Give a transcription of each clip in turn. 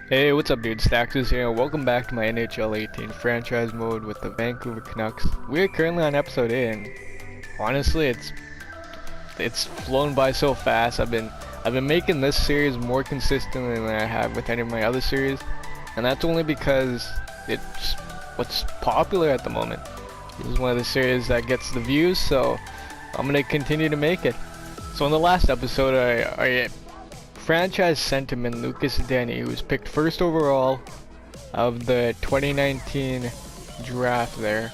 Hey, what's up, dude? Staxers here. Welcome back to my NHL 18 franchise mode with the Vancouver Canucks. We're currently on episode 8, and honestly, it's flown by so fast. I've been making this series more consistently than I have with any of my other series, and that's only because it's what's popular at the moment. This is one of the series that gets the views, so I'm gonna continue to make it. So in the last episode, I franchise sentiment Lucas Denny, who was picked first overall of the 2019 draft there,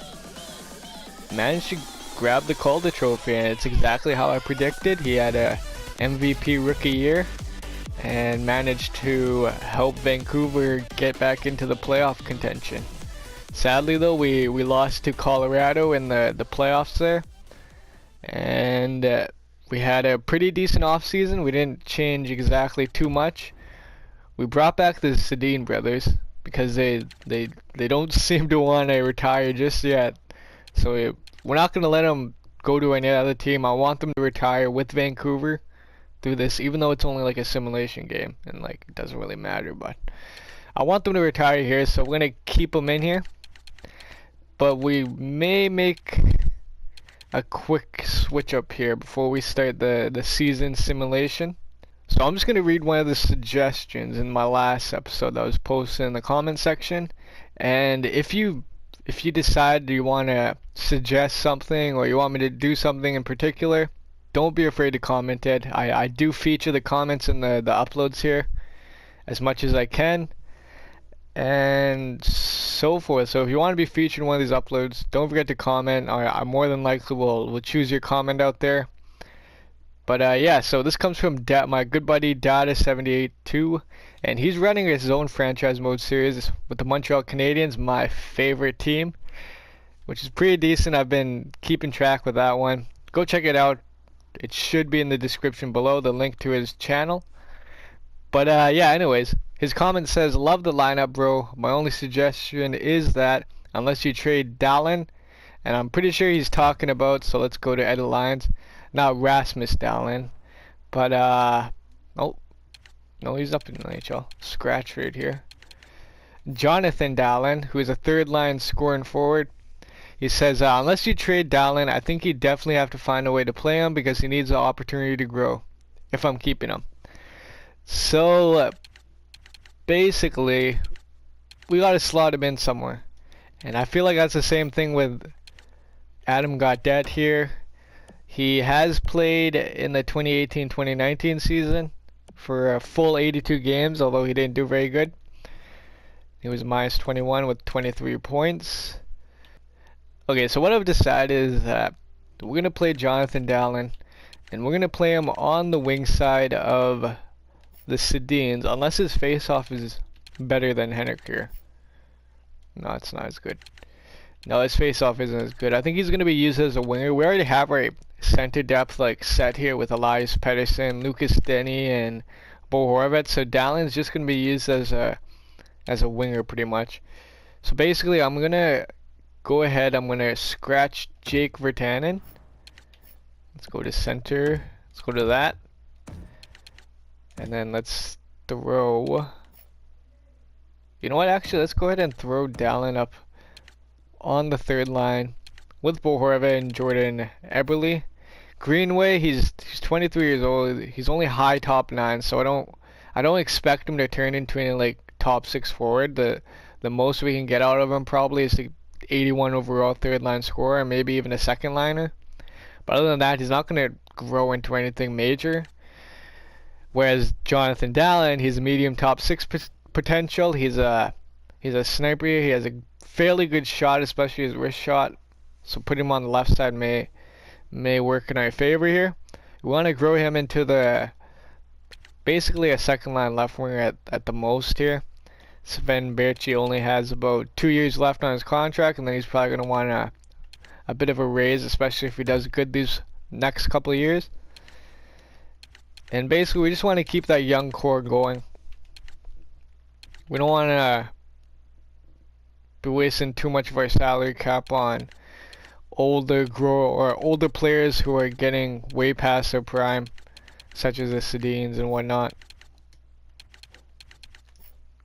managed to grab the Calder trophy, and it's exactly how I predicted. He had a MVP rookie year and managed to help Vancouver get back into the playoff contention. Sadly though, we lost to Colorado in the playoffs there, and we had a pretty decent offseason. We didn't change exactly too much. We brought back the Sedin brothers because they don't seem to want to retire just yet. So we're not going to let them go to any other team. I want them to retire with Vancouver through this, even though it's only like a simulation game and like it doesn't really matter. But I want them to retire here, so we're going to keep them in here. But we may make a quick switch up here before we start the season simulation. So I'm just going to read one of the suggestions in my last episode that was posted in the comment section, and if you decide you want to suggest something or you want me to do something in particular, don't be afraid to comment it. I do feature the comments in the uploads here as much as I can, and so forth. So if you want to be featured in one of these uploads, don't forget to comment. I more than likely will choose your comment out there. But yeah, so this comes from my good buddy Data782, and he's running his own franchise mode series with the Montreal Canadiens, my favorite team, which is pretty decent. I've been keeping track with that one. Go check it out. It should be in the description below, the link to his channel. But yeah, anyways, his comment says, "Love the lineup, bro. My only suggestion is that unless you trade Dallin," and I'm pretty sure he's talking about, so let's go to edit lines, not Rasmus Dallin, but oh, no, he's up in the NHL. Scratch right here. Jonathan Dallin, who is a third line scoring forward. He says, unless you trade Dallin, I think you definitely have to find a way to play him because he needs the opportunity to grow, if I'm keeping him. So basically, we gotta slot him in somewhere, and I feel like that's the same thing with Adam Gaudette here. He has played in the 2018-2019 season for a full 82 games, although he didn't do very good. He was minus 21 with 23 points. Okay, so what I've decided is that we're gonna play Jonathan Dallin, and we're gonna play him on the wing side of the Sedins, unless his face-off is better than Henrik here. No, it's not as good. No, his face-off isn't as good. I think he's going to be used as a winger. We already have our center depth like set here with Elias Pettersson, Lucas Denny, and Bo Horvat. So Dallin's just going to be used as a winger pretty much. So basically, I'm going to go ahead. I'm going to scratch Jake Virtanen. Let's go to center. Let's go to that. And then let's throw, you know what, actually let's go ahead and throw Dallin up on the third line with Bo Horvat and Jordan Eberle. Greenway, he's 23 years old. He's only high top 9, so I don't expect him to turn into any like top 6 forward. The most we can get out of him probably is the 81 overall third line scorer, and maybe even a second liner. But other than that, he's not going to grow into anything major. Whereas Jonathan Dallin, he's a medium top 6 potential. He's a sniper. He has a fairly good shot, especially his wrist shot. So putting him on the left side may work in our favor here. We want to grow him into basically a second line left winger at the most here. Sven Berchi only has about 2 years left on his contract, and then he's probably going to want a bit of a raise, especially if he does good these next couple of years. And basically, we just want to keep that young core going. We don't want to be wasting too much of our salary cap on older players who are getting way past their prime, such as the Sedins and whatnot.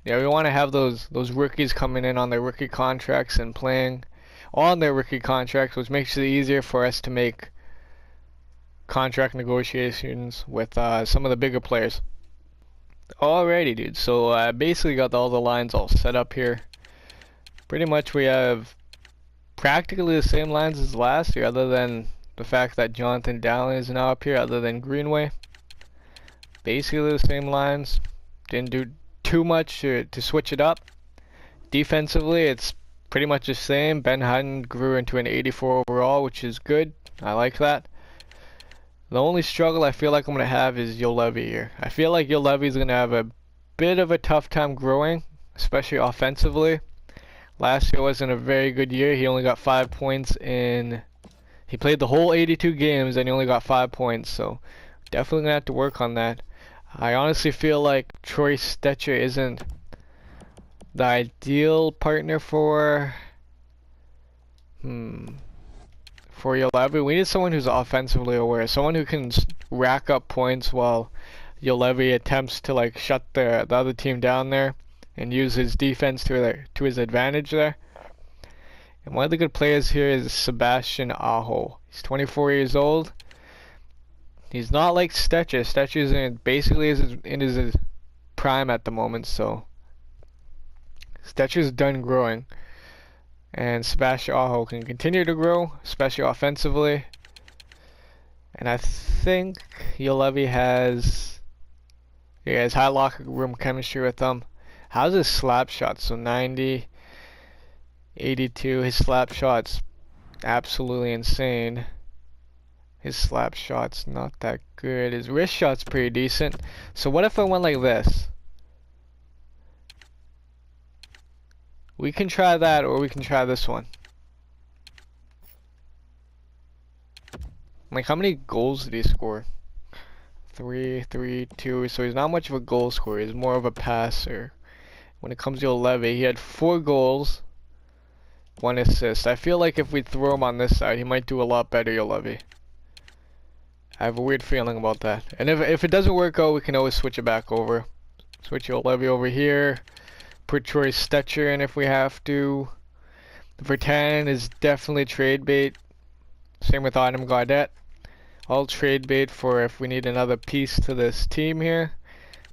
Yeah, we want to have those rookies coming in on their rookie contracts and playing on their rookie contracts, which makes it easier for us to make contract negotiations with some of the bigger players. Alrighty, dude. So I basically got all the lines all set up here. Pretty much we have practically the same lines as last year, other than the fact that Jonathan Dallin is now up here, other than Greenway. Basically the same lines. Didn't do too much to switch it up. Defensively, it's pretty much the same. Ben Hutton grew into an 84 overall, which is good. I like that. The only struggle I feel like I'm going to have is Juolevi here. I feel like Juolevi is going to have a bit of a tough time growing, especially offensively. Last year wasn't a very good year. He only got 5 points in... He played the whole 82 games and he only got 5 points, so definitely going to have to work on that. I honestly feel like Troy Stecher isn't the ideal partner for Juolevi. We need someone who's offensively aware, someone who can rack up points while Juolevi attempts to like shut the other team down there and use his defense to his advantage there. And one of the good players here is Sebastian Aho. He's 24 years old. He's not like Stecher. Stecher is in his prime at the moment, so Stecher's done growing. And Sebastian Aho can continue to grow, especially offensively. And I think Juolevi has high locker room chemistry with them. How's his slap shot? So 90, 82. His slap shot's absolutely insane. His slap shot's not that good. His wrist shot's pretty decent. So what if I went like this? We can try that, or we can try this one. Like, how many goals did he score? 3, 3, 2. So he's not much of a goal scorer. He's more of a passer. When it comes to Juolevi, he had 4 goals, 1 assist. I feel like if we throw him on this side, he might do a lot better, Juolevi. I have a weird feeling about that. And if it doesn't work out, we can always switch it back over. Switch Juolevi over here. Put Troy Stecher in if we have to. Vertanen is definitely trade bait. Same with Adam Gaudette. All trade bait for if we need another piece to this team here.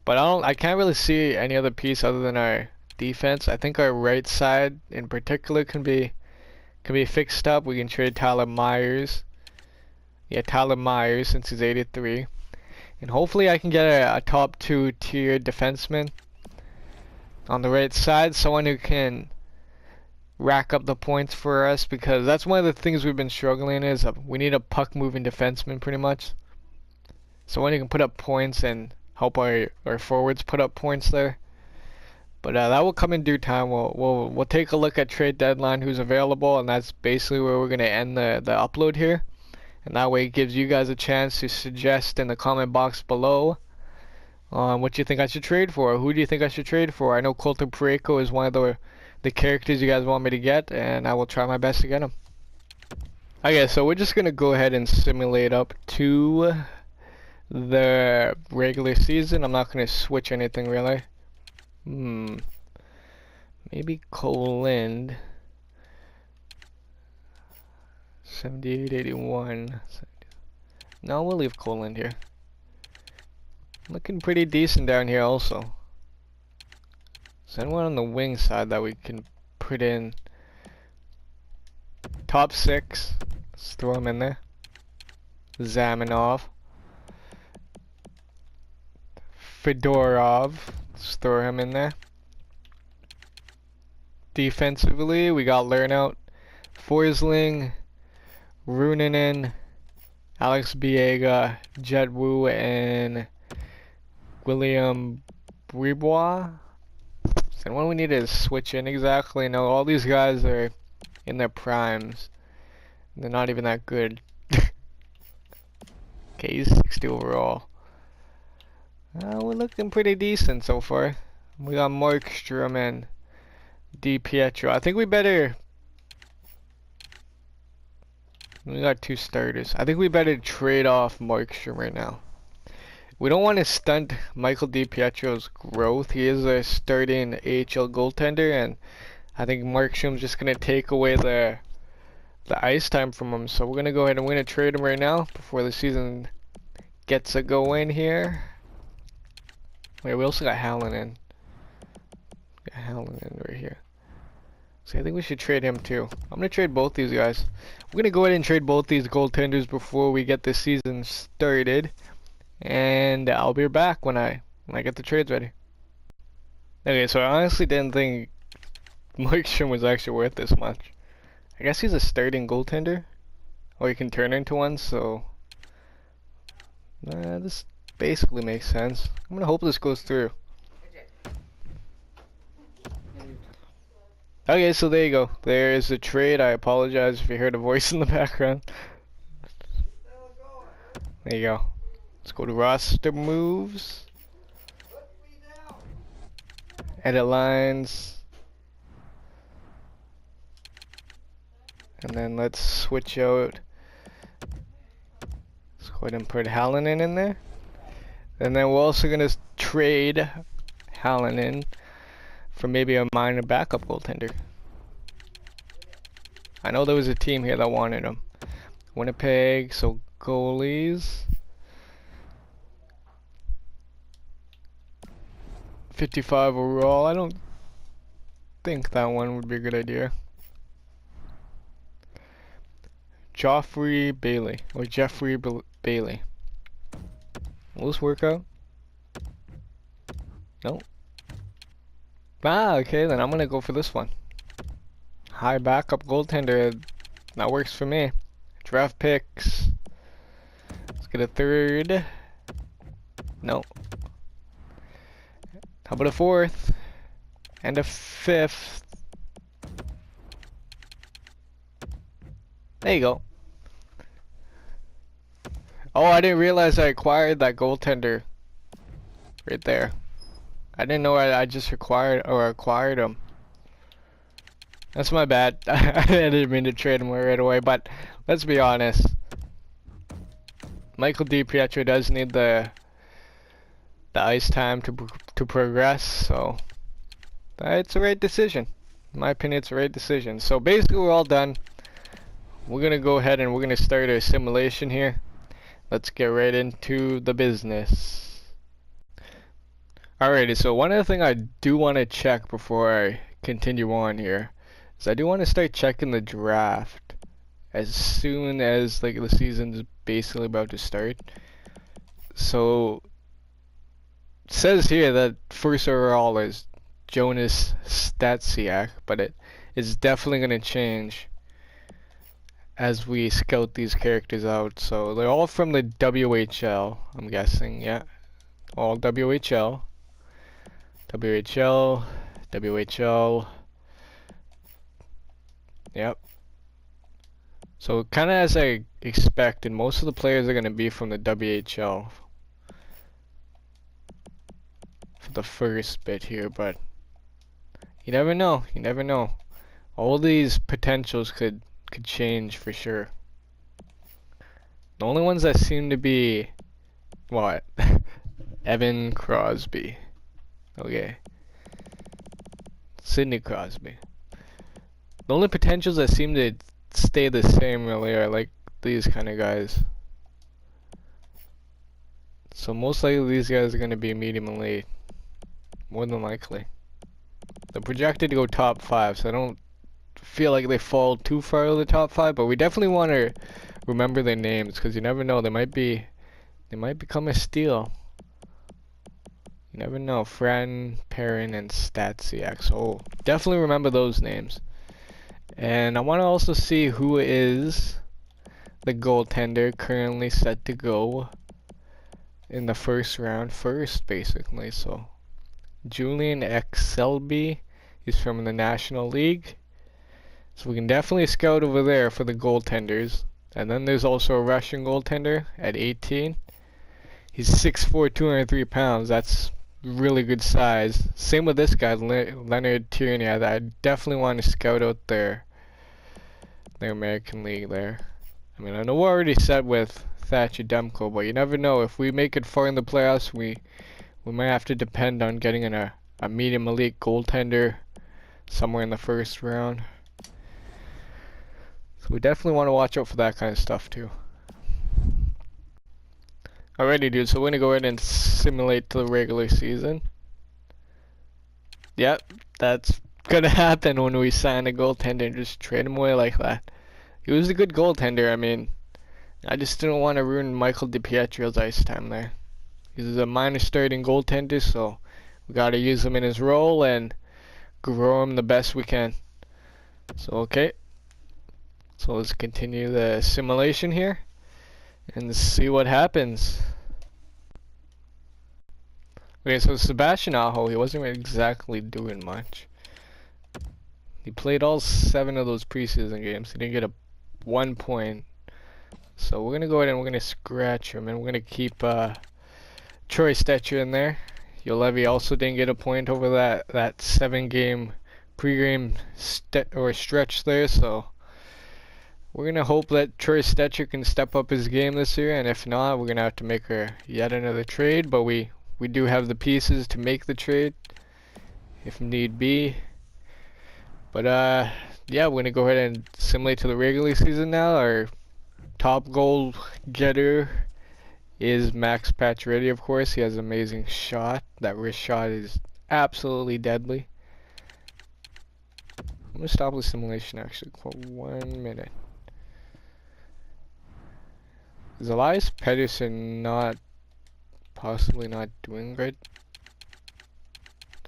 But I can't really see any other piece other than our defense. I think our right side in particular can be fixed up. We can trade Tyler Myers. Yeah, Tyler Myers since he's 83. And hopefully I can get a top 2 tier defenseman on the right side, someone who can rack up the points for us, because that's one of the things we've been struggling is we need a puck moving defenseman pretty much. Someone who can put up points and help our forwards put up points there. But that will come in due time. We'll take a look at trade deadline, who's available, and that's basically where we're gonna end the upload here. And that way it gives you guys a chance to suggest in the comment box below what you think I should trade for. Who do you think I should trade for? I know Colter Parayko is one of the characters you guys want me to get, and I will try my best to get him. Okay, so we're just gonna go ahead and simulate up to the regular season. I'm not gonna switch anything really. Maybe Cole Lind. 78, 81. No, we'll leave Cole Lind here. Looking pretty decent down here also. Is there anyone on the wing side that we can put in? Top 6. Let's throw him in there. Zamanov. Fedorov. Let's throw him in there. Defensively, we got Lernout, Forsling, Runinen, Alex Biega, Jet Wu, and William Bribois. So when we need to switch in exactly? No, all these guys are in their primes. They're not even that good. Okay, he's 60 overall. We're looking pretty decent so far. We got Markstrom and Di Pietro. I think we better... We got 2 starters. I think we better trade off Markstrom right now. We don't want to stunt Michael DiPietro's growth. He is a starting AHL goaltender, and I think Markstrom's just going to take away the ice time from him. So we're going to go ahead and we're going to trade him right now before the season gets a go in here. Wait, we also got Hallinan. Got Hallinan right here. So I think we should trade him too. I'm going to trade both these guys. We're going to go ahead and trade both these goaltenders before we get the season started. And I'll be back when I get the trades ready. Okay, so I honestly didn't think Markstrom was actually worth this much. I guess he's a starting goaltender, or he can turn into one, so this basically makes sense. I'm gonna hope this goes through. Okay, so there you go. There is the trade. I apologize if you heard a voice in the background. There you go. Let's go to roster moves. Edit lines. And then let's switch out. Let's go ahead and put Hallinan in there. And then we're also going to trade Hallinan for maybe a minor backup goaltender. I know there was a team here that wanted him. Winnipeg, so goalies. 55 overall. I don't think that one would be a good idea. Jeffrey Bailey. Bailey. Will this work out? Nope. Okay, then I'm gonna go for this one. High backup goaltender. That works for me. Draft picks. Let's get a third. No. How about a fourth? And a fifth. There you go. Oh, I didn't realize I acquired that goaltender right there. I didn't know I just acquired him. That's my bad. I didn't mean to trade him right away, but let's be honest. Michael DiPietro does need the ice time to progress, so it's the right decision. In my opinion, it's the right decision. So basically, we're all done. We're gonna go ahead and we're gonna start our simulation here. Let's get right into the business. Alrighty, so one other thing I do want to check before I continue on here is I do want to start checking the draft as soon as like the season's basically about to start. So it says here that first overall is Jonas Stasiak, but it is definitely going to change as we scout these characters out. So they're all from the WHL, I'm guessing. Yeah, all WHL. Yep. So kind of as I expected, most of the players are going to be from the WHL for the first bit here, but you never know. You never know. All these potentials could change for sure. The only ones that seem to be what? Evan Crosby. Okay. Sidney Crosby. The only potentials that seem to stay the same really are like these kind of guys. So most likely these guys are going to be medium and late. More than likely. They're projected to go top 5, so I don't feel like they fall too far to the top 5, but we definitely want to remember their names because you never know, they might become a steal. You never know. Fran, Perrin, and Stasiak. So definitely remember those names. And I want to also see who is the goaltender currently set to go in the first round first, basically. So Julian Exelby, he's from the National League. So we can definitely scout over there for the goaltenders. And then there's also a Russian goaltender at 18. He's 6'4", 203 pounds. That's really good size. Same with this guy, Leonard Tierney. I definitely want to scout out their American League there. I mean, I know we're already set with Thatcher Demko, but you never know. If we make it far in the playoffs, we might have to depend on getting a medium elite goaltender somewhere in the first round. So we definitely want to watch out for that kind of stuff too. Alrighty, dude, so we're gonna go ahead and simulate the regular season. Yep, that's gonna happen when we sign a goaltender and just trade him away like that. He was a good goaltender. I mean, I just didn't want to ruin Michael DiPietro's ice time there. He's a minor starting goaltender, so we gotta use him in his role and grow him the best we can. So, okay. So let's continue the simulation here and see what happens. Okay, so Sebastian Aho, he wasn't exactly doing much. He played all 7 of those preseason games. He didn't get 1 point. So we're gonna go ahead and we're gonna scratch him, and we're gonna keep Troy Stecher in there. Yolevi also didn't get a point over that 7-game pregame stretch there. So we're gonna hope that Troy Stecher can step up his game this year, and if not, we're gonna have to make yet another trade. But we do have the pieces to make the trade if need be. But yeah, we're gonna go ahead and simulate to the regular season now. Our top goal getter is Max Pacioretty, of course. He has an amazing shot. That wrist shot is absolutely deadly. I'm gonna stop the simulation actually for 1 minute. Is Elias Pettersson possibly not doing good?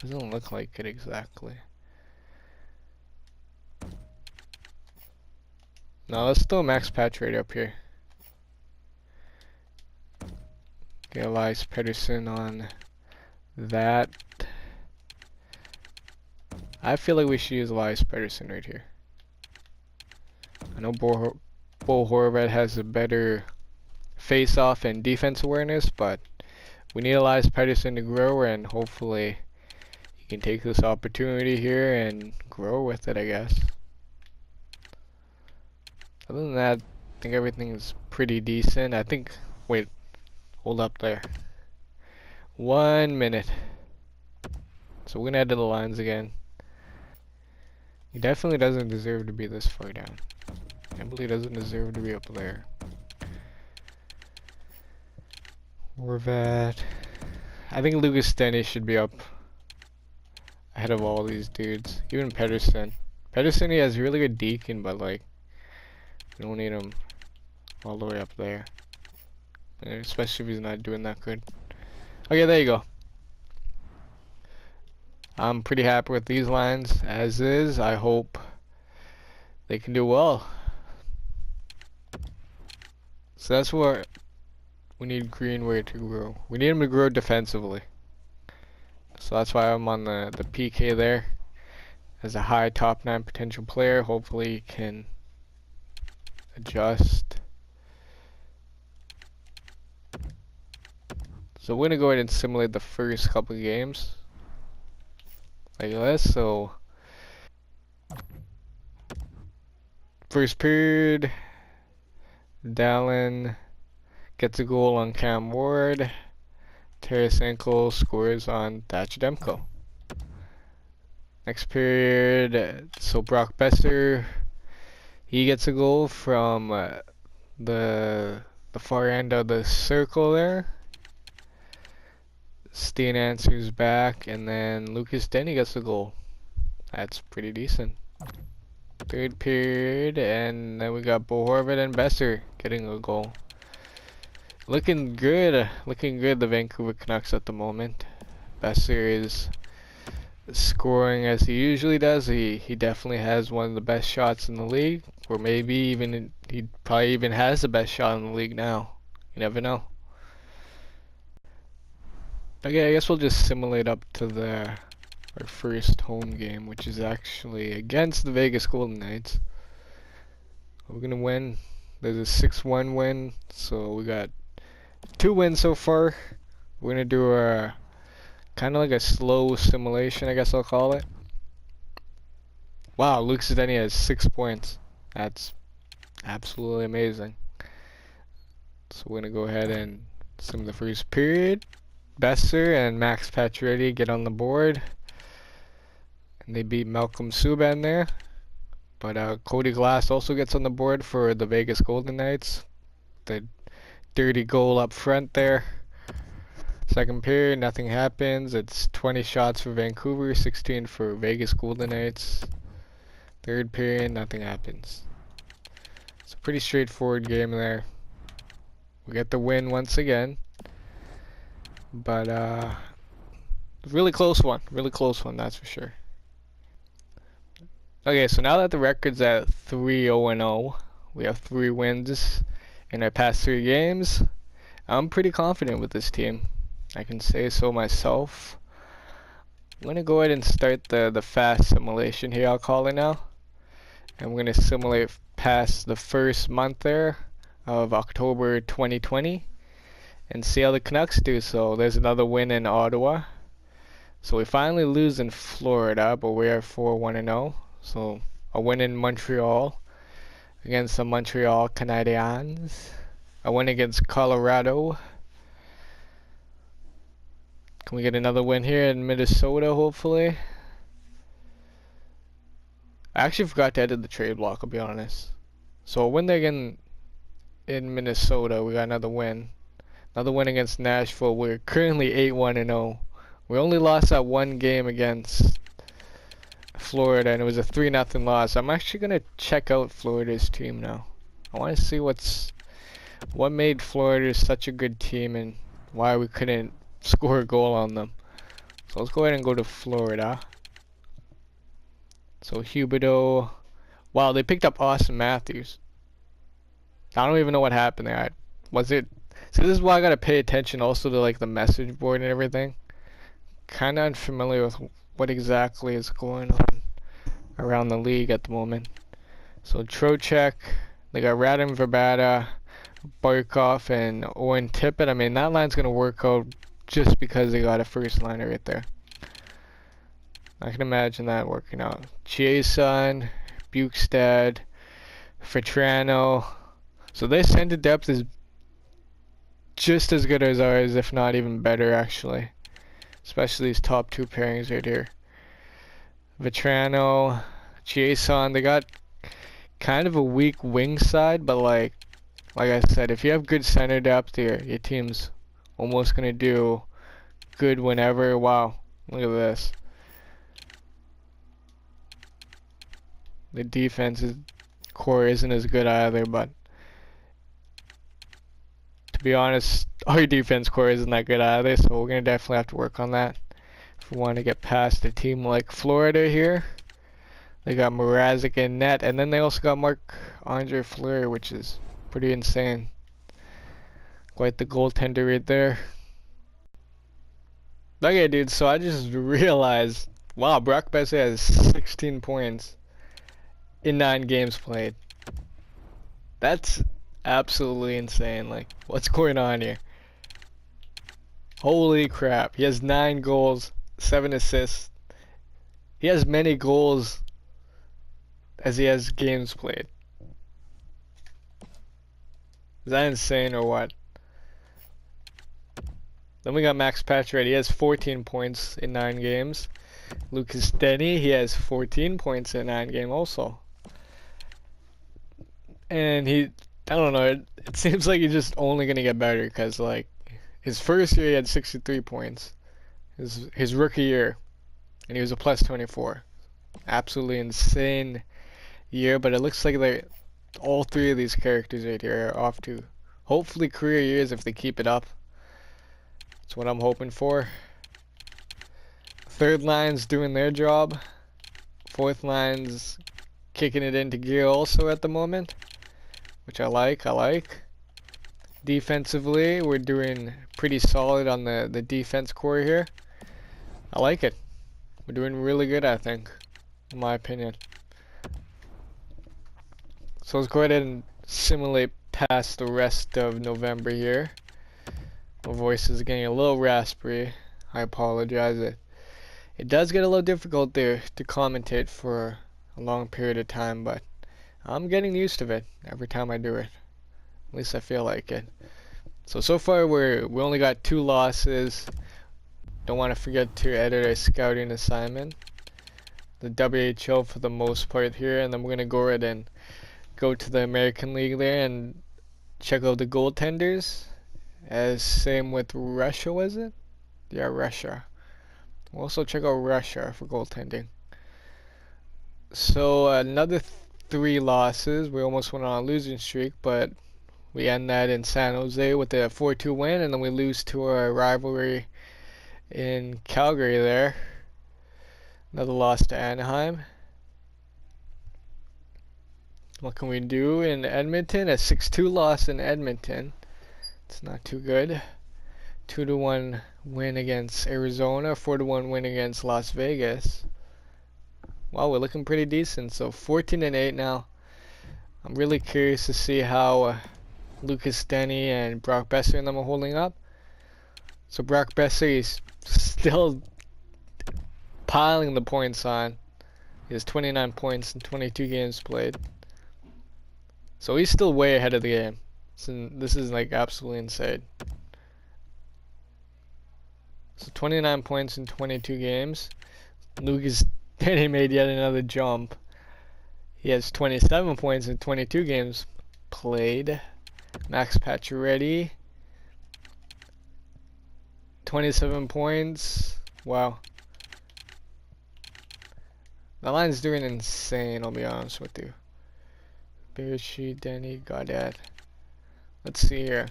Doesn't look like it exactly. No, let's throw Max Pacioretty up here. Get Elias Pettersson on that. I feel like we should use Elias Pettersson right here. I know Bo Horvat has a better face-off and defense awareness, but we need Elias Pettersson to grow, and hopefully he can take this opportunity here and grow with it, I guess. Other than that, I think everything is pretty decent. I think, wait, hold up there. 1 minute. So we're gonna add to the lines again. He definitely doesn't deserve to be this far down. Emily doesn't deserve to be up there. Horvat. I think Lucas Denny should be up ahead of all these dudes. Even Pettersson. Pettersson, he has really good deacon, but like, we don't need him all the way up there. Especially if he's not doing that good. Okay, there you go. I'm pretty happy with these lines as is. I hope they can do well. So that's what we need Greenway to grow. We need him to grow defensively. So that's why I'm on the PK there. As a high top 9 potential player, hopefully he can adjust. So we're gonna go ahead and simulate the first couple of games. Like this, so first period, Dallin gets a goal on Cam Ward. Tarasenko scores on Thatcher Demko. Next period, so Brock Besser, he gets a goal from the far end of the circle there. Steen answers back, and then Lucas Denny gets a goal. That's pretty decent. Third period, and then we got Bo Horvat and Besser getting a goal. Looking good, the Vancouver Canucks at the moment. Besser is scoring as he usually does. He definitely has one of the best shots in the league, or maybe even he probably even has the best shot in the league now. You never know. Okay, I guess we'll just simulate up to our first home game, which is actually against the Vegas Golden Knights. We're gonna win. There's a 6-1 win, so we got 2 wins so far. We're gonna do a kind of like a slow simulation, I guess I'll call it. Wow, Lucas Denny has 6 points. That's absolutely amazing. So we're gonna go ahead and sim the first period. Besser and Max Pacioretty get on the board, and they beat Malcolm Subban there. But Cody Glass also gets on the board for the Vegas Golden Knights. The dirty goal up front there. Second period, nothing happens. It's 20 shots for Vancouver, 16 for Vegas Golden Knights. Third period, nothing happens. It's a pretty straightforward game there. We get the win once again. But really close one. Really close one, that's for sure. Okay, so now that the record's at 3-0-0, we have 3 wins in our past 3 games. I'm pretty confident with this team. I can say so myself. I'm going to go ahead and start the fast simulation here, I'll call it now. And we're going to simulate past the first month there of October 2020 and see how the Canucks do. So there's another win in Ottawa. So we finally lose in Florida, but we are 4-1-0. So a win in Montreal against the Montreal Canadiens. A win against Colorado. Can we get another win here in Minnesota, hopefully? I actually forgot to edit the trade block, I'll be honest. So a win there again in Minnesota. We got another win. Another win against Nashville. We're currently 8-1-0. We only lost that one game against Florida, and it was a 3-0 loss. I'm actually going to check out Florida's team now. I want to see what made Florida such a good team and why we couldn't score a goal on them. So let's go ahead and go to Florida. So Huberdeau. Wow, they picked up Austin Matthews. I don't even know what happened there. So this is why I gotta pay attention also to like the message board and everything. Kinda unfamiliar with what exactly is going on around the league at the moment. So Trocheck, they got Radim Verbata, Barkov, and Owen Tippett. I mean, that line's gonna work out just because they got a first liner right there. I can imagine that working out. Chiasson, Bukestad, Vetrano. So their center depth is just as good as ours, if not even better, actually. Especially these top 2 pairings right here. Vetrano, Chiasson, they got kind of a weak wing side, but like I said, if you have good center depth, your team's almost gonna do good whenever. Wow, look at this. The defense core isn't as good either, but to be honest, our defense core isn't that good either, so we're gonna definitely have to work on that if we want to get past a team like Florida here. They got Mrazek in net, and then they also got Marc-Andre Fleury, which is pretty insane. Quite the goaltender right there. Okay, dude, so I just realized, wow, Brock Bessie has 16 points in 9 games played. That's absolutely insane. Like, what's going on here? Holy crap. He has 9 goals, 7 assists. He has many goals as he has games played. Is that insane or what? Then we got Max Pacioretty. He has 14 points in 9 games. Lucas Denny, he has 14 points in 9 games also. And I don't know, it seems like he's just only going to get better because, like, his first year he had 63 points. His rookie year, and he was a plus 24. Absolutely insane year, but it looks like all 3 of these characters right here are off to hopefully career years if they keep it up. That's what I'm hoping for. Third line's doing their job. Fourth line's kicking it into gear also at the moment, which I like. Defensively, we're doing pretty solid on the defense core here. I like it. We're doing really good, I think, in my opinion. So let's go ahead and simulate past the rest of November here. My voice is getting a little raspy. I apologize. It does get a little difficult there to commentate for a long period of time, but I'm getting used to it every time I do it. At least I feel like it. So far we only got 2 losses. Don't want to forget to edit our scouting assignment. The WHL for the most part here, and then we're gonna go ahead and go to the American League there and check out the goaltenders. As same with Russia, was it? Yeah, Russia. We'll also check out Russia for goaltending. So another 3 losses. We almost went on a losing streak, but we end that in San Jose with a 4-2 win, and then we lose to our rivalry in Calgary there. Another loss to Anaheim. What can we do in Edmonton? A 6-2 loss in Edmonton. It's not too good. 2-1 win against Arizona. 4-1 win against Las Vegas. Wow, we're looking pretty decent. So 14-8 now. I'm really curious to see how Lucas Denny and Brock Besser and them are holding up. So Brock Besser is still piling the points on. He has 29 points in 22 games played. So he's still way ahead of the game. So this is like absolutely insane. So 29 points in 22 games. Lucas Denny made yet another jump. He has 27 points in 22 games played. Max Pacioretty, 27 points. Wow. The line's doing insane, I'll be honest with you. Bearshi, Denny, Goddard. Let's see here.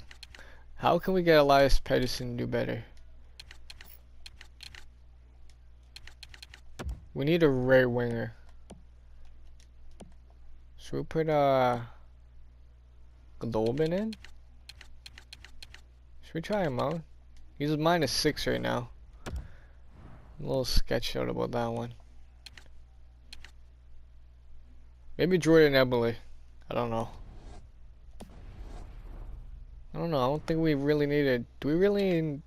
How can we get Elias Pettersson to do better? We need a right winger. Should we put Globin in? Should we try him out? He's -6 right now. I'm a little sketched out about that one. Maybe Jordan Eberle. I don't know. I don't think we really need to. Do we really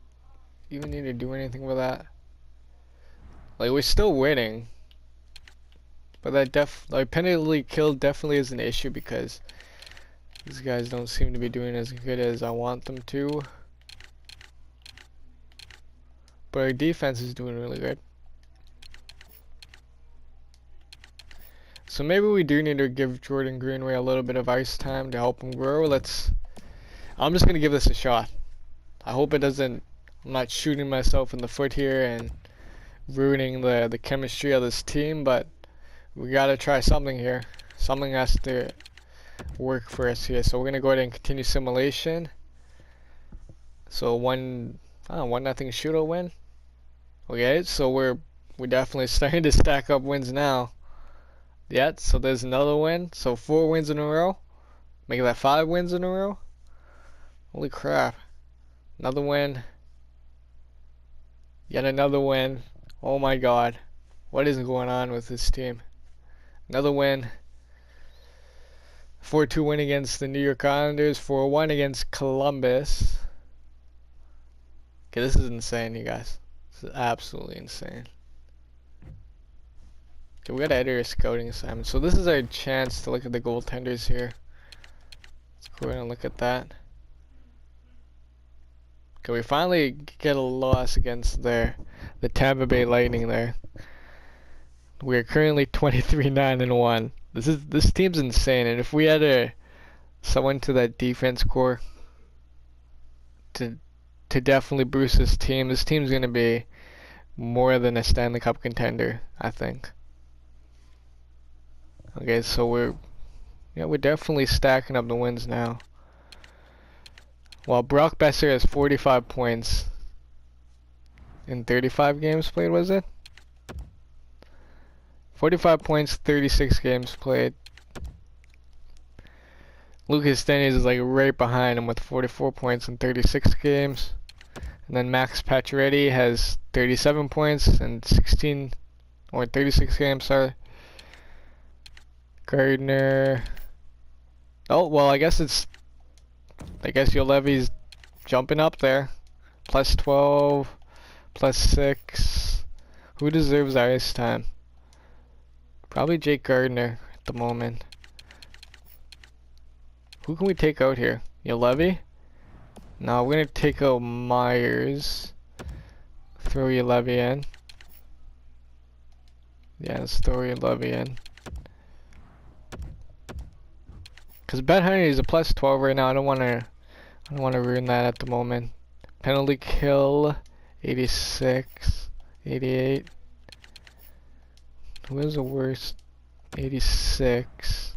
even need to do anything with that? Like, we're still winning. But that penalty kill definitely is an issue because these guys don't seem to be doing as good as I want them to. But our defense is doing really good. So maybe we do need to give Jordan Greenway a little bit of ice time to help him grow. I'm just going to give this a shot. I hope it doesn't, I'm not shooting myself in the foot here and ruining the chemistry of this team, but we got to try something here. Something has to work for us here. So we're going to go ahead and continue simulation. So 1-0 shootout win. Okay, so we're definitely starting to stack up wins now. Yeah, so there's another win. So 4 wins in a row. Make that 5 wins in a row. Holy crap. Another win. Yet another win. Oh my god. What is going on with this team? Another win. 4-2 win against the New York Islanders. 4-1 against Columbus. Okay, this is insane, you guys. This is absolutely insane. Okay, we gotta edit our scouting assignment. So this is our chance to look at the goaltenders here. Let's go ahead and look at that. Okay, we finally get a loss against the Tampa Bay Lightning there. We are currently 23-9-1. This team's insane, and if we had someone to that defense core to definitely boost this team's gonna be more than a Stanley Cup contender, I think. Okay, so we're definitely stacking up the wins now. While Brock Besser has 45 points in 35 games played, was it? 45 points, 36 games played. Lucas Denny is like right behind him with 44 points in 36 games. And then Max Pacioretty has 37 points in 36 games, sorry. Gardner. Oh, well, I guess Levy's jumping up there. +12, +6. Who deserves ice time? Probably Jake Gardner at the moment. Who can we take out here? Levy? Now we're gonna take out Myers. Throw your Levy in. Yeah, let's throw your Levy in. Cause Ben Honey is a plus 12 right now. I don't wanna ruin that at the moment. Penalty kill, 86, 88. Who is the worst? 86.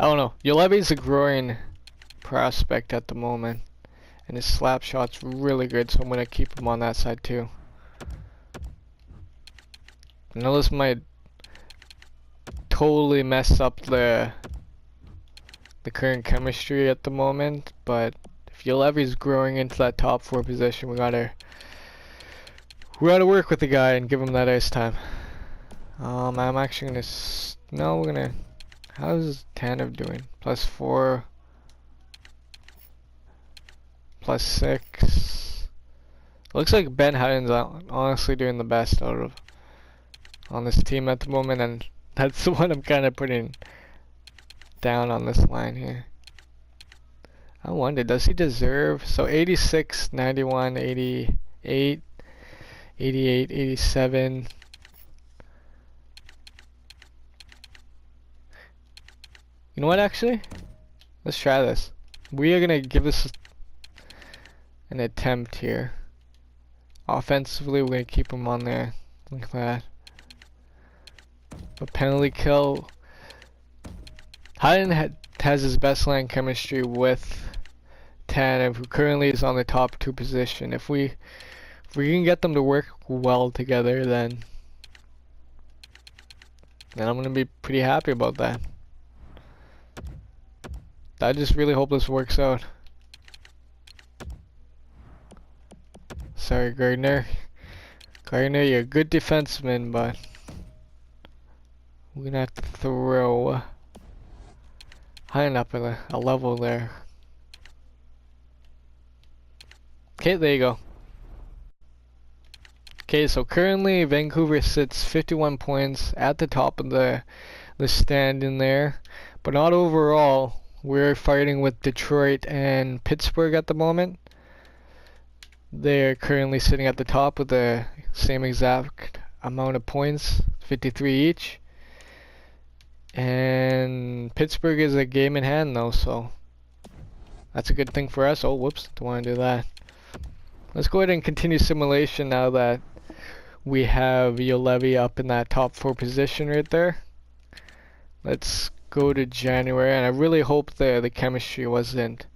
I don't know. Ulevi's a growing prospect at the moment, and his slap shot's really good, so I'm gonna keep him on that side too. I know this might totally mess up the current chemistry at the moment, but if Ulevi's growing into that top 4 position, we gotta work with the guy and give him that ice time. I'm actually gonna no, we're gonna. How's Tanev doing? Plus 4, plus 6. Looks like Ben Hutton's honestly doing the best out of on this team at the moment, and that's the one I'm kind of putting down on this line here. I wonder, does he deserve? So 86, 91, 88, 88, 87. You know what, actually? Let's try this. We are gonna give this an attempt here. Offensively, we're gonna keep him on there. Look at that. A penalty kill. Hutton has his best line chemistry with Tanev, who currently is on the top 2 position. If we can get them to work well together, then I'm gonna be pretty happy about that. I just really hope this works out. Sorry, Gardner. Gardner, you're a good defenseman, but we're gonna have to throw high up at a level there. Okay, there you go. Okay, so currently Vancouver sits 51 points at the top of the stand in there, but not overall. We're fighting with Detroit and Pittsburgh at the moment. They're currently sitting at the top with the same exact amount of points, 53 each. And Pittsburgh is a game in hand though, so that's a good thing for us. Oh, whoops, don't want to do that. Let's go ahead and continue simulation now that we have Ulevi up in that top 4 position right there. Let's go to January, and I really hope the chemistry wasn't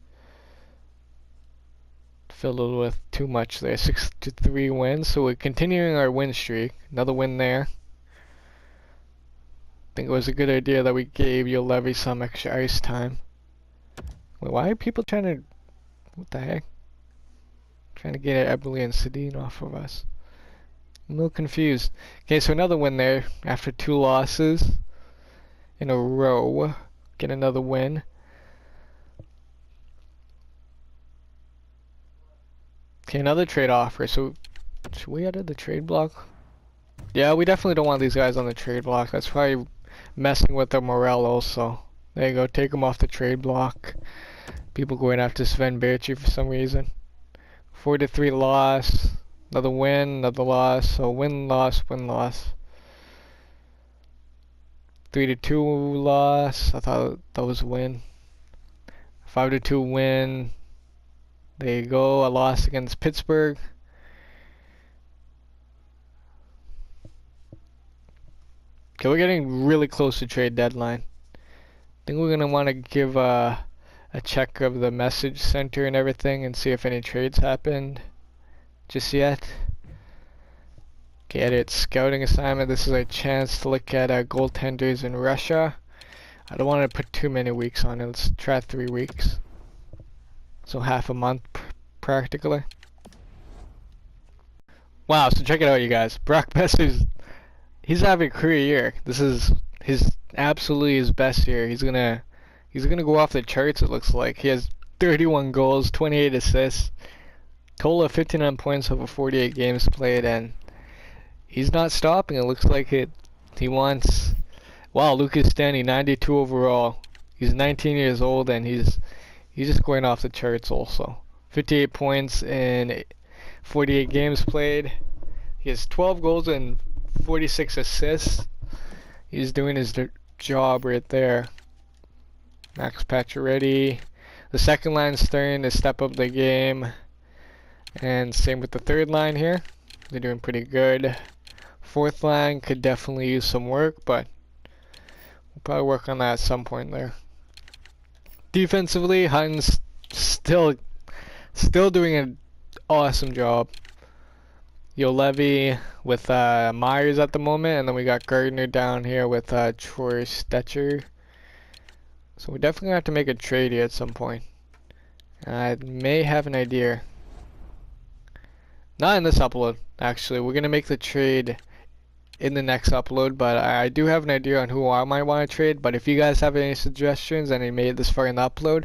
filled with too much there. 6-3 wins, so we're continuing our win streak. Another win there. I think it was a good idea that we gave Ulevi some extra ice time. Wait, why are people trying to... what the heck? Trying to get Eberle and Sedin off of us. I'm a little confused. Okay, so another win there after 2 losses in a row. Get another win. Okay, another trade offer. So should we edit the trade block? Yeah, we definitely don't want these guys on the trade block. That's probably messing with their morale also. There you go, take them off the trade block. People going after Sven Berchi for some reason. 4-3 loss. Another win, another loss. So win, loss, win, loss. 3-2 loss. I thought that was a win. 5-2 win. There you go. A loss against Pittsburgh. Okay, we're getting really close to trade deadline. I think we're gonna want to give a check of the message center and everything and see if any trades happened just yet. Okay, edit scouting assignment. This is a chance to look at goaltenders in Russia. I don't want to put too many weeks on it. Let's try 3 weeks. So half a month practically. Wow, so check it out, you guys. Brock Besser's, he's having a career year. This is absolutely his best year. He's gonna go off the charts, it looks like. He has 31 goals, 28 assists, total of 59 points over 48 games played, and he's not stopping. It looks like he wants... Wow, Lucas Stanley, 92 overall. He's 19 years old, and he's He's just going off the charts also. 58 points in 48 games played. He has 12 goals and 46 assists. He's doing his job right there. Max Pacioretty. The second line's starting to step up the game. And same with the third line here. They're doing pretty good. Fourth line could definitely use some work, but we'll probably work on that at some point there. Defensively, Hutton's still doing an awesome job. Levy with Myers at the moment, and then we got Gardner down here with Troy Stetcher. So we definitely have to make a trade here at some point. I may have an idea. Not in this upload, actually. We're gonna make the trade in the next upload, but I do have an idea on who I might want to trade. But if you guys have any suggestions and you made it this far in the upload,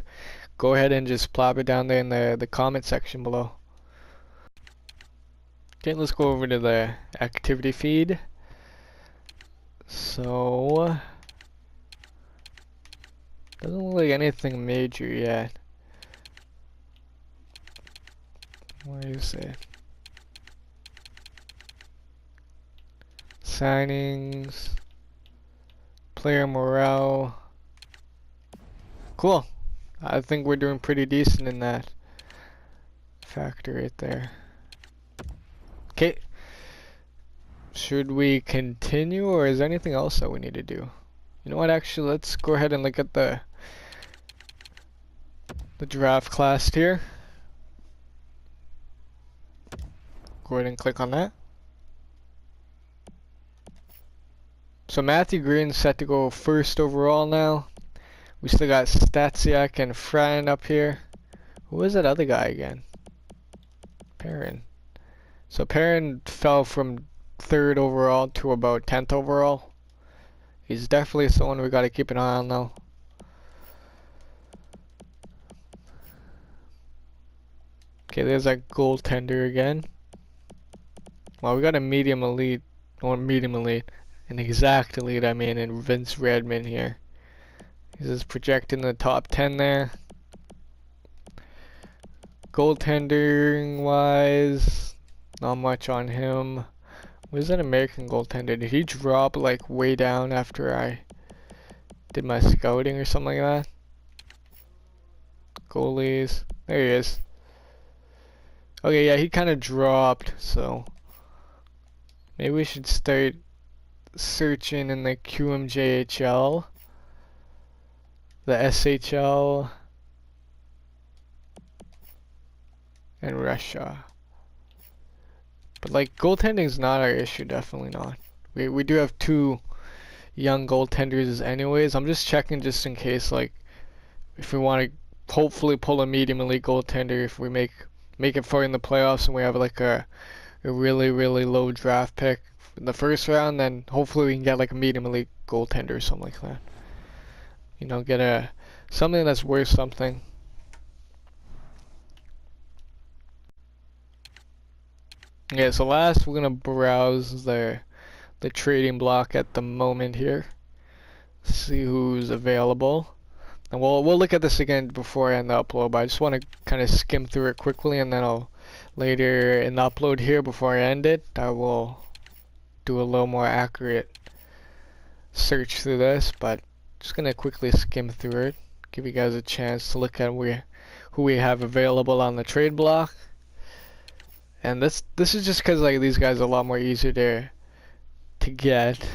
go ahead and just plop it down there in the comment section below. Okay, let's go over to the activity feed. So, doesn't look like anything major yet. What do you say? Signings, player morale. Cool. I think we're doing pretty decent in that factor right there. Okay. Should we continue, or is there anything else that we need to do? You know what, actually, let's go ahead and look at the draft class here. Go ahead and click on that. So Matthew Green's set to go first overall now. We still got Stasiak and Fran up here. Who was that other guy again? Perrin. So Perrin fell from 3rd overall to about 10th overall. He's definitely someone we got to keep an eye on though. Okay, there's that goaltender again. Well, we got a medium elite, or medium elite. An exact elite, I mean, in Vince Redmond here. He's just projecting the top 10 there. Goaltending wise, not much on him. Where's that American goaltender? Did he drop like way down after I did my scouting or something like that? Goalies. There he is. Okay, yeah, he kind of dropped, so maybe we should start searching in the QMJHL, the SHL, and Russia. But like, goaltending is not our issue, definitely not. We do have 2 young goaltenders anyways. I'm just checking just in case, like, if we want to hopefully pull a medium elite goaltender, if we make it far in the playoffs and we have like a really low draft pick in the first round, then hopefully we can get like a medium elite goaltender or something like that. You know, get something that's worth something. Yeah, so last we're gonna browse the trading block at the moment here. See who's available. And we'll look at this again before I end the upload, but I just want to kind of skim through it quickly, and then I'll later in the upload here before I end it, I will do a little more accurate search through this, but just gonna quickly skim through it, give you guys a chance to look at who we have available on the trade block. And this is just because like these guys are a lot more easier to get.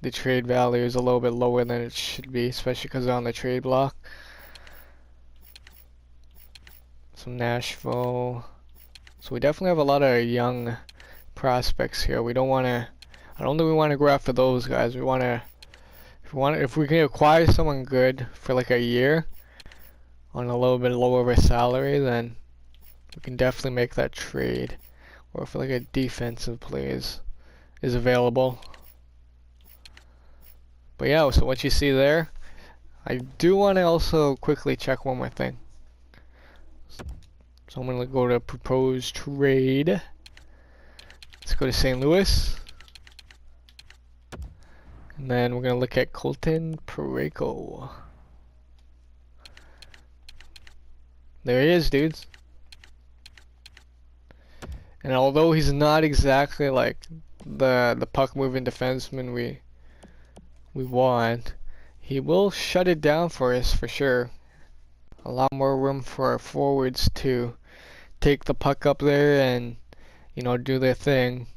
The trade value is a little bit lower than it should be, especially because they're on the trade block. Some Nashville. So we definitely have a lot of young prospects here. We don't want to. I don't think we want to go after those guys. We want to. If we can acquire someone good for like a year on a little bit lower of a salary, then we can definitely make that trade. Or if like a defensive player is available. But yeah, so what you see there, I do want to also quickly check one more thing. So I'm going to go to proposed trade. Let's go to St. Louis. And then we're going to look at Colton Parayko. There he is, dudes. And although he's not exactly like the puck moving defenseman we want, he will shut it down for us for sure. A lot more room for our forwards to take the puck up there and, you know, do their thing.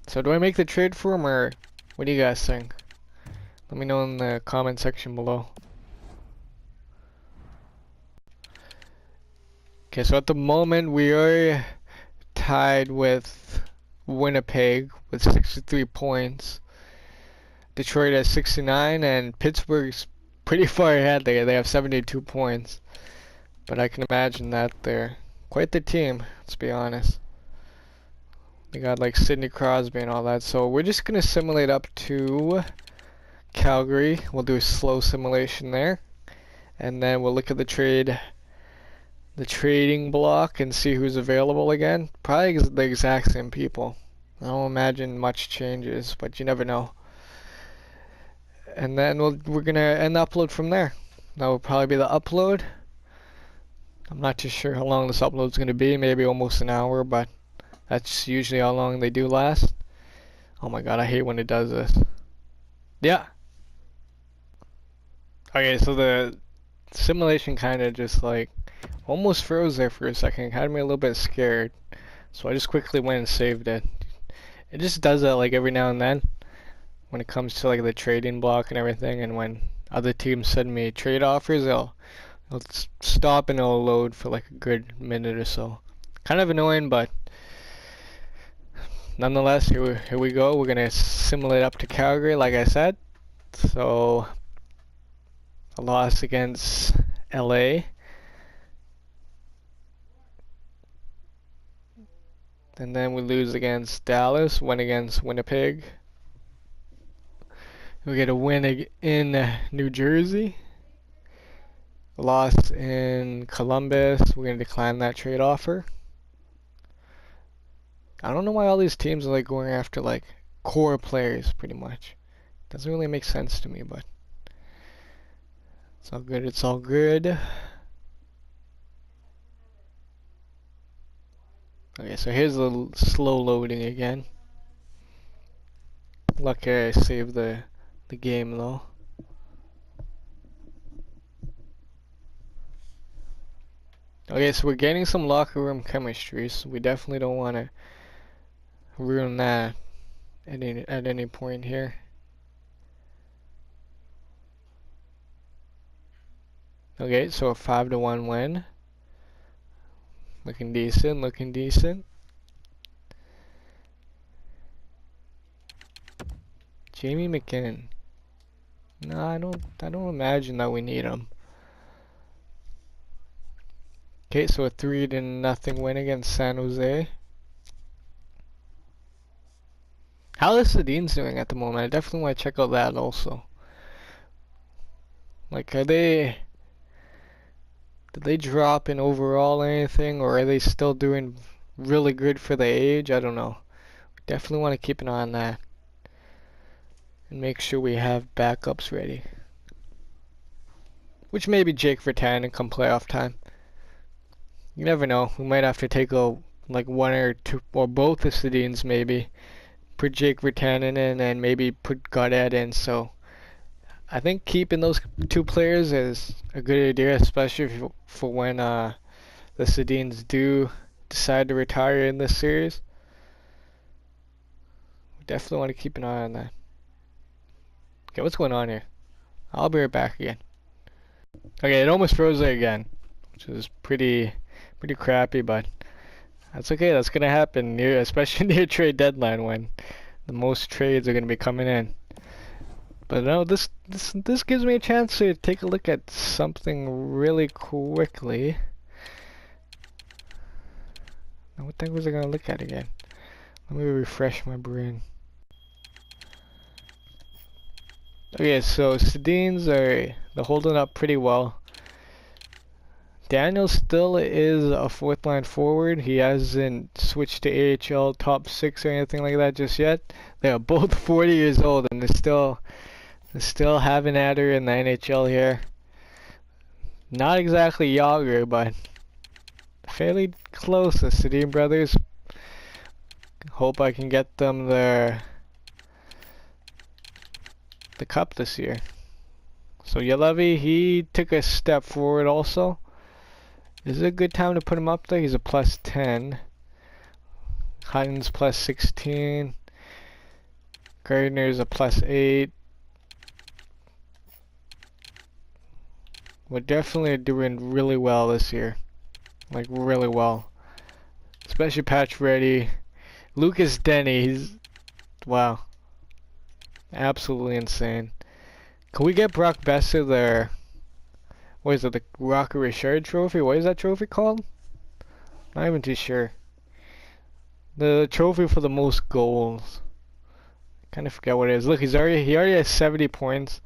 So do I make the trade for him, or what do you guys think? Let me know in the comment section below. Okay, so at the moment we are tied with Winnipeg with 63 points. Detroit has 69, and Pittsburgh's pretty far ahead there. They have 72 points. But I can imagine that they're quite the team, let's be honest. They got like Sidney Crosby and all that. So we're just going to simulate up to Calgary. We'll do a slow simulation there. And then we'll look at the trading block and see who's available again. Probably the exact same people. I don't imagine much changes, but you never know. And then we're gonna end the upload from there. That will probably be the upload. I'm not too sure how long this upload is gonna be. Maybe almost an hour, but that's usually how long they do last. Oh my god, I hate when it does this. Yeah. Okay, so the simulation kind of just like almost froze there for a second. Had me a little bit scared. So I just quickly went and saved it. It just does that like every now and then when it comes to like the trading block and everything, and when other teams send me trade offers, it'll stop and it'll load for like a good minute or so. Kind of annoying, but nonetheless, here we go. We're gonna simulate up to Calgary, like I said. So a loss against LA. And then we lose against Dallas, win against Winnipeg. We get a win in New Jersey. A loss in Columbus. We're going to decline that trade offer. I don't know why all these teams are like going after like core players pretty much. Doesn't really make sense to me, but it's all good. It's all good. Okay, so here's the slow loading again. Lucky I saved the game though. Okay, so we're getting some locker room chemistry, so we definitely don't want to ruin that at any point here. Okay, so a 5-1 win. Looking decent, looking decent. Jamie McKinnon. No, I don't imagine that we need him. Okay, so a 3-0 win against San Jose. How is Sedin's doing at the moment? I definitely want to check out that also. Like, did they drop in overall or anything, or are they still doing really good for the age? I don't know. Definitely want to keep an eye on that. And make sure we have backups ready. Which may be Jake Virtanen come playoff time. You never know. We might have to take like one or two or both the Sedins maybe. Put Jake Virtanen in and maybe put Gaudette in. So I think keeping those two players is a good idea, especially for when the Sedins do decide to retire in this series. We definitely want to keep an eye on that. Okay, what's going on here? I'll be right back again. Okay, it almost froze there again, which is pretty crappy, but that's okay. That's gonna happen especially near trade deadline when the most trades are gonna be coming in. But no, this gives me a chance to take a look at something really quickly. Now, what thing was I gonna look at again? Let me refresh my brain. Okay, so Sedins they're holding up pretty well. Daniel still is a fourth line forward. He hasn't switched to AHL top 6 or anything like that just yet. They are both 40 years old and they're Still having at her in the NHL here. Not exactly Yager, but fairly close. The Sedin brothers. Hope I can get them the cup this year. So Yalevi, he took a step forward also. Is it a good time to put him up there? He's a plus 10. Hutton's plus 16. Gardner's a plus 8. We're definitely doing really well this year. Like, really well. Especially Patch Ready. Lucas Denny, he's... wow. Absolutely insane. Can we get Brock Besser their... what is it, the Rocker Richard trophy? What is that trophy called? Not even too sure. The trophy for the most goals. Kind of forget what it is. Look, he already has 70 points.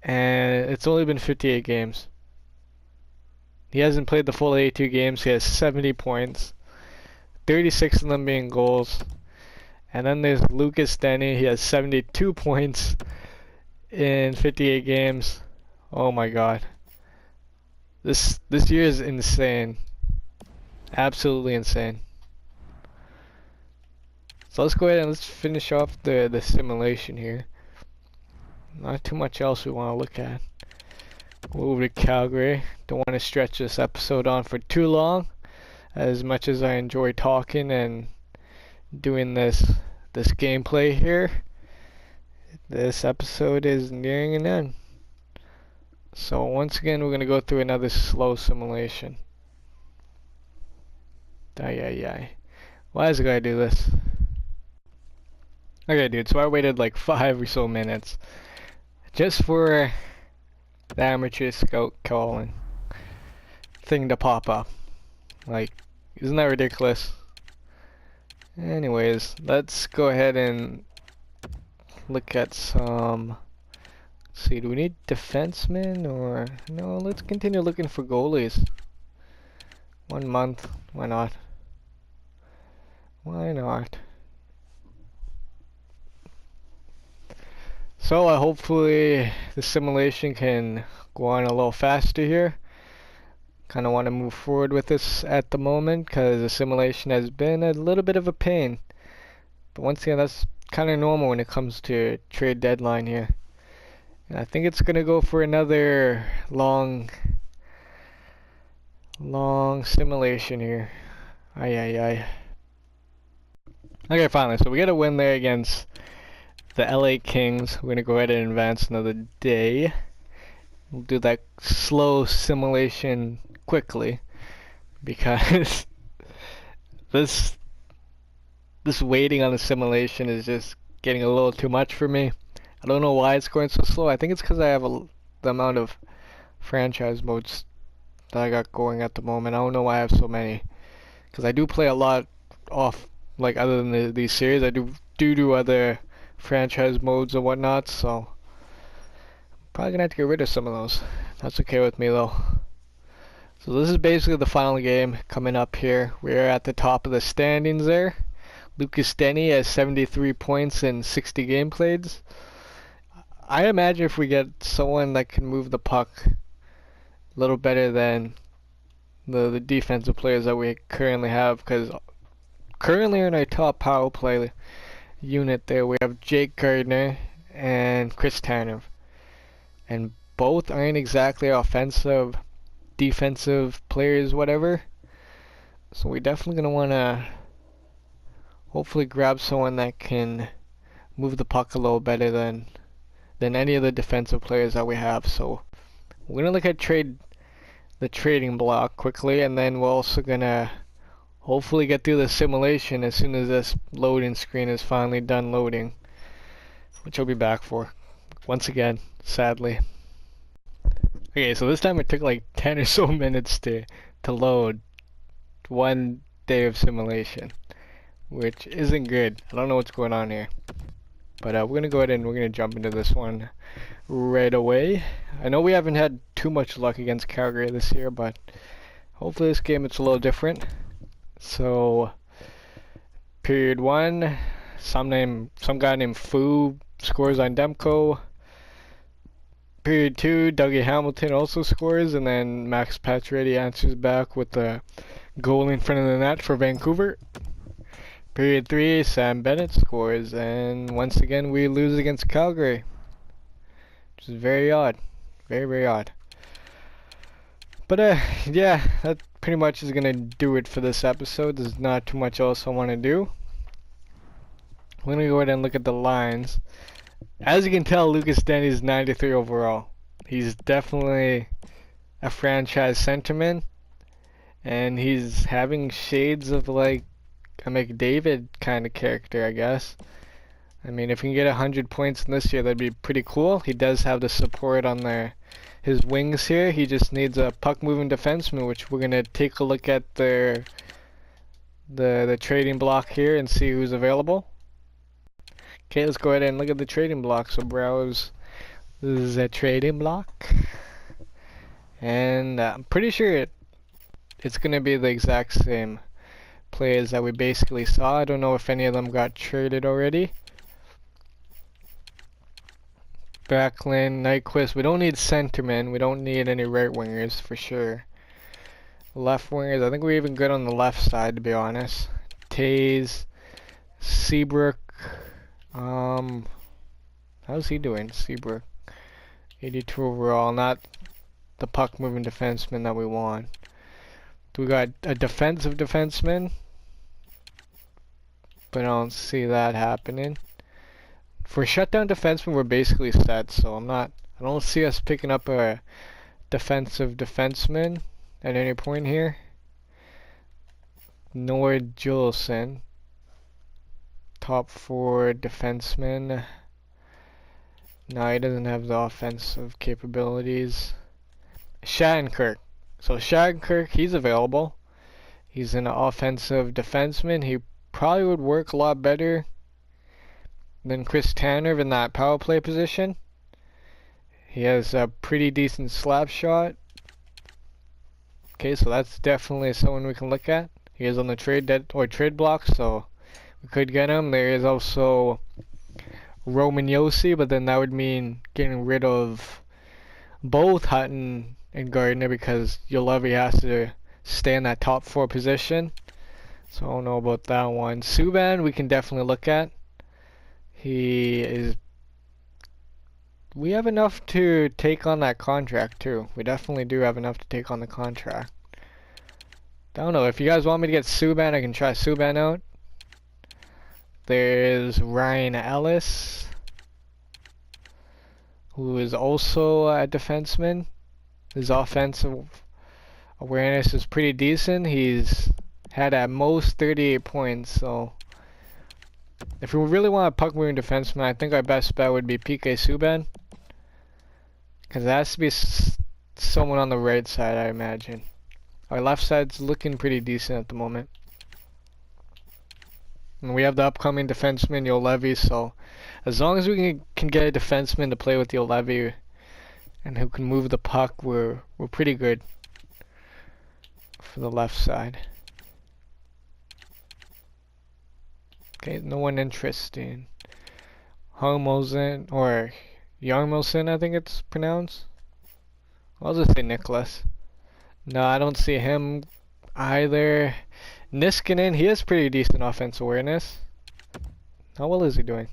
And it's only been 58 games. He hasn't played the full 82 games. He has 70 points. 36 of them being goals. And then there's Lucas Denny. He has 72 points in 58 games. Oh my god. This year is insane. Absolutely insane. So let's go ahead and let's finish off the simulation here. Not too much else we want to look at. Go over to Calgary. Don't want to stretch this episode on for too long. As much as I enjoy talking and doing this gameplay here, this episode is nearing an end. So once again, we're going to go through another slow simulation. Ay. Why is it gotta do this? Okay, dude, so I waited like 5 or so minutes just for the amateur scout calling thing to pop up. Like, isn't that ridiculous? Anyways, let's go ahead and look at some... let's see, do we need defensemen or... no, let's continue looking for goalies. 1 month, why not? Why not? So hopefully the simulation can go on a little faster here. Kind of want to move forward with this at the moment because the simulation has been a little bit of a pain. But once again, that's kind of normal when it comes to trade deadline here. And I think it's going to go for another long simulation here. Ay. Okay, finally. So we get a win there against the LA Kings. We're going to go ahead and advance another day. We'll do that slow simulation quickly because this waiting on the simulation is just getting a little too much for me. I don't know why it's going so slow. I think it's because I have the amount of franchise modes that I got going at the moment. I don't know why I have so many, because I do play a lot off, like other than these series. I do other franchise modes and whatnot, so I'm probably gonna have to get rid of some of those. That's okay with me though. So this is basically the final game coming up here. We're at the top of the standings there. Lucas Denny has 73 points in 60 game plays. I imagine if we get someone that can move the puck a little better than the defensive players that we currently have, because currently in our top power play unit there we have Jake Gardner and Chris Tanev, and both aren't exactly offensive, defensive players, whatever. So we definitely gonna want to hopefully grab someone that can move the puck a little better than any of the defensive players that we have. So we're gonna look at the trading block quickly, and then we're also gonna hopefully get through the simulation as soon as this loading screen is finally done loading, which I'll be back for once again, sadly. Okay, so this time it took like 10 or so minutes to load one day of simulation, which isn't good. I don't know what's going on here, but we're gonna go ahead and we're gonna jump into this one right away. I know we haven't had too much luck against Calgary this year, but hopefully this game it's a little different. So period 1, some guy named Fu scores on Demko. Period 2, Dougie Hamilton also scores, and then Max Pacioretty answers back with a goal in front of the net for Vancouver. Period 3, Sam Bennett scores, and once again we lose against Calgary, which is very odd. Very, very odd. But yeah, that pretty much is gonna do it for this episode. There's not too much else I want to do. We're gonna go ahead and look at the lines. As you can tell, Lucas Denny's 93 overall. He's definitely a franchise centerman, and he's having shades of like a McDavid kind of character, I guess. I mean, if he can get 100 points in this year, that'd be pretty cool. He does have the support on his wings here. He just needs a puck-moving defenseman, which we're gonna take a look at the trading block here and see who's available. Okay, let's go ahead and look at the trading block. So browse the trading block, and I'm pretty sure it's gonna be the exact same players that we basically saw. I don't know if any of them got traded already. Backlund, Nyquist. We don't need centermen. We don't need any right wingers for sure. Left wingers, I think we're even good on the left side, to be honest. Taze, Seabrook. How's he doing, Seabrook? 82 overall, not the puck moving defenseman that we want. We got a defensive defenseman, but I don't see that happening. For shutdown defenseman, we're basically set, so I don't see us picking up a defensive defenseman at any point here. Nor Juleson. Top 4 defenseman. No, he doesn't have the offensive capabilities. Shattenkirk. So Shattenkirk, he's available. He's an offensive defenseman. He probably would work a lot better than Chris Tanev in that power play position. He has a pretty decent slap shot. Okay, so that's definitely someone we can look at. He is on the trade block, so we could get him. There is also Roman Yossi, but then that would mean getting rid of both Hutton and Gardner because Julevi has to stay in that top 4 position. So I don't know about that one. Subban we can definitely look at. We have enough to take on that contract too. We definitely do have enough to take on the contract. I don't know, if you guys want me to get Subban, I can try Subban out. There's Ryan Ellis, who is also a defenseman. His offensive awareness is pretty decent. He's had at most 38 points, so if we really want a puck-moving defenseman, I think our best bet would be PK Subban. Because it has to be someone on the right side, I imagine. Our left side's looking pretty decent at the moment. And we have the upcoming defenseman, Julevi, so as long as we can get a defenseman to play with Julevi and who can move the puck, we're pretty good for the left side. Okay, no one interesting. Harmosen, or Yarmosen, I think it's pronounced. I'll just say Nicholas. No, I don't see him either. Niskanen, he has pretty decent offense awareness. How well is he doing?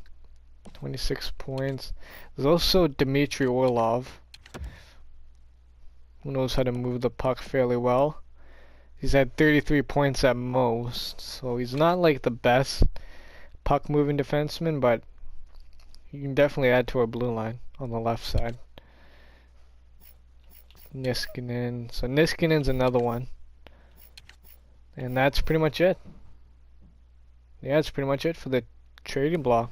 26 points. There's also Dmitry Orlov, who knows how to move the puck fairly well. He's had 33 points at most, so he's not like the best puck moving defenseman, but you can definitely add to our blue line on the left side. Niskanen. So Niskanen's another one. And that's pretty much it. Yeah, that's pretty much it for the trading block.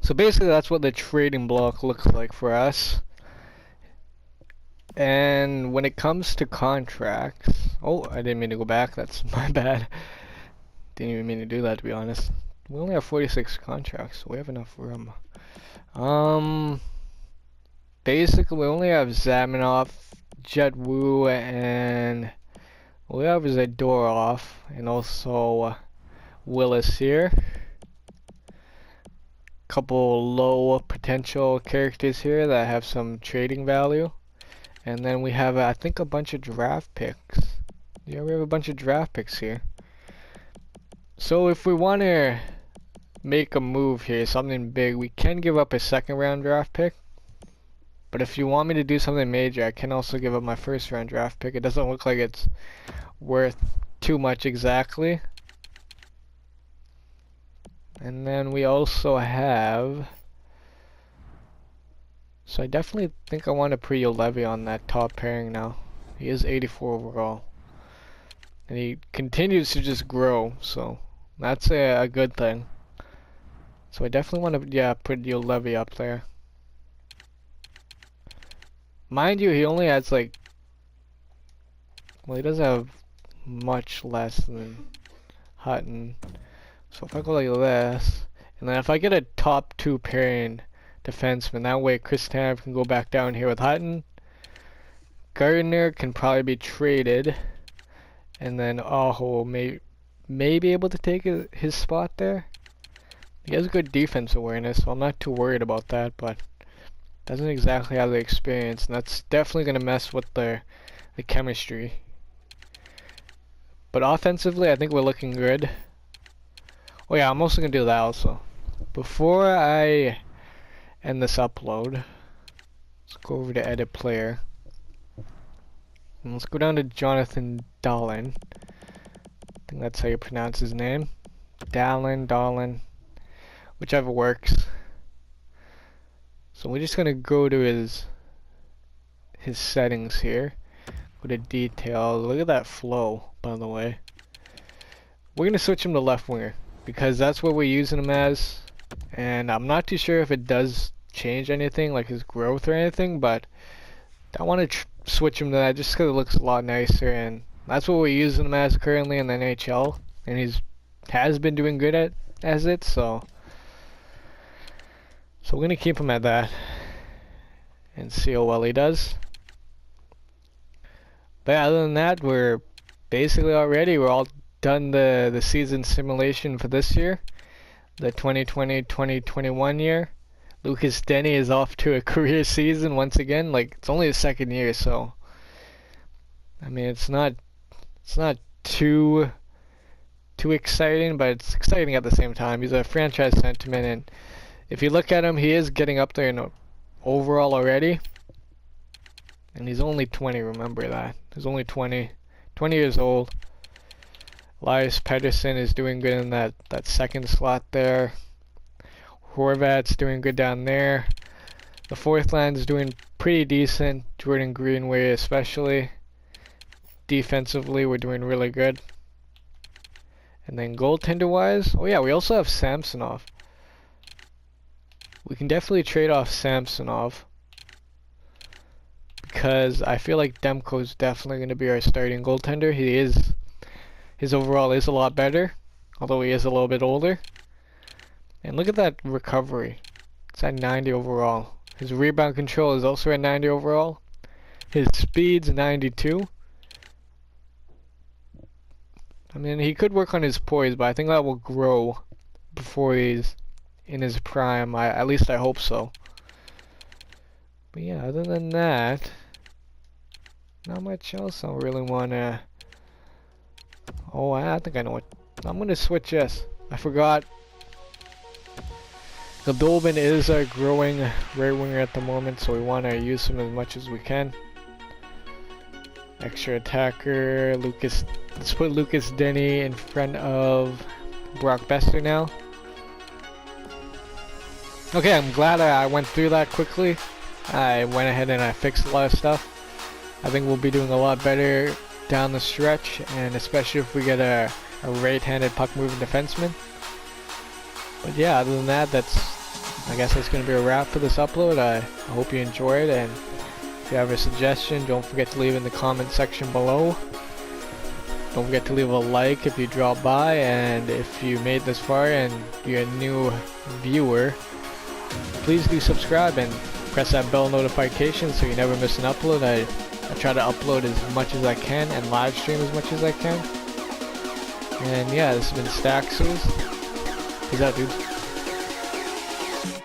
So basically that's what the trading block looks like for us. And when it comes to contracts, oh, I didn't mean to go back, that's my bad. Didn't even mean to do that, to be honest. We only have 46 contracts, so we have enough room. Basically we only have Zamenhof, Jet Wu, and we have Zadorov, and also Willis here. couple low potential characters here that have some trading value. And then we have, I think, a bunch of draft picks. Yeah, we have a bunch of draft picks here. So if we want to make a move here, something big, we can give up a second round draft pick. But if you want me to do something major, I can also give up my first round draft pick. It doesn't look like it's worth too much exactly. And then we also have, so I definitely think I want to put Levy on that top pairing now. He is 84 overall. And he continues to just grow, so that's a good thing. So I definitely want to, yeah, put Levy up there. Mind you, he only has like, well, he doesn't have much less than Hutton. So if I go like this, and then if I get a top 2 pairing defenseman, that way Chris Tanev can go back down here with Hutton. Gardner can probably be traded, and then Aho may be able to take his spot there. He has good defense awareness, so I'm not too worried about that, but doesn't exactly have the experience, and that's definitely going to mess with the chemistry. But offensively, I think we're looking good. Oh yeah, I'm also going to do that also. Before I end this upload, let's go over to edit player. And let's go down to Jonathan Dahlin. I think that's how you pronounce his name. Dahlin, whichever works. So we're just going to go to his settings here. Go to details. Look at that flow, by the way. We're going to switch him to left winger, because that's what we're using him as, and I'm not too sure if it does change anything like his growth or anything, but I want to switch him to that just because it looks a lot nicer, and that's what we're using him as currently in the NHL, and has been doing good as it, so we're gonna keep him at that and see how well he does. But yeah, other than that, we're basically we're all done the season simulation for this year, the 2020-2021 year. Lucas Denny is off to a career season once again. Like, it's only his second year, so I mean, it's not too exciting, but it's exciting at the same time. He's a franchise sentiment, and if you look at him, he is getting up there in overall already, and he's only 20. Remember that. He's only 20 years old. Elias Pettersson is doing good in that second slot there. Horvat's doing good down there. The fourth line is doing pretty decent. Jordan Greenway especially. Defensively, we're doing really good. And then goaltender wise, oh yeah, we also have Samsonov. We can definitely trade off Samsonov, because I feel like Demko's definitely going to be our starting goaltender. His overall is a lot better, although he is a little bit older. And look at that recovery. It's at 90 overall. His rebound control is also at 90 overall. His speed's 92. I mean, he could work on his poise, but I think that will grow before he's in his prime. At least I hope so. But yeah, other than that, not much else I really want to... Oh, I think I know what... I'm going to switch this. I forgot. Goldobin is our growing right winger at the moment, so we want to use him as much as we can. Extra attacker, Lucas. Let's put Lucas Denny in front of Brock Besser now. Okay, I'm glad I went through that quickly. I went ahead and I fixed a lot of stuff. I think we'll be doing a lot better down the stretch, and especially if we get a right-handed puck-moving defenseman. But yeah, other than that, I guess that's going to be a wrap for this upload. I hope you enjoyed, and if you have a suggestion, don't forget to leave in the comment section below. Don't forget to leave a like if you drop by, and if you made this far and you're a new viewer, please do subscribe and press that bell notification so you never miss an upload. I try to upload as much as I can and live stream as much as I can. And yeah, this has been Staxers. Peace out, dudes.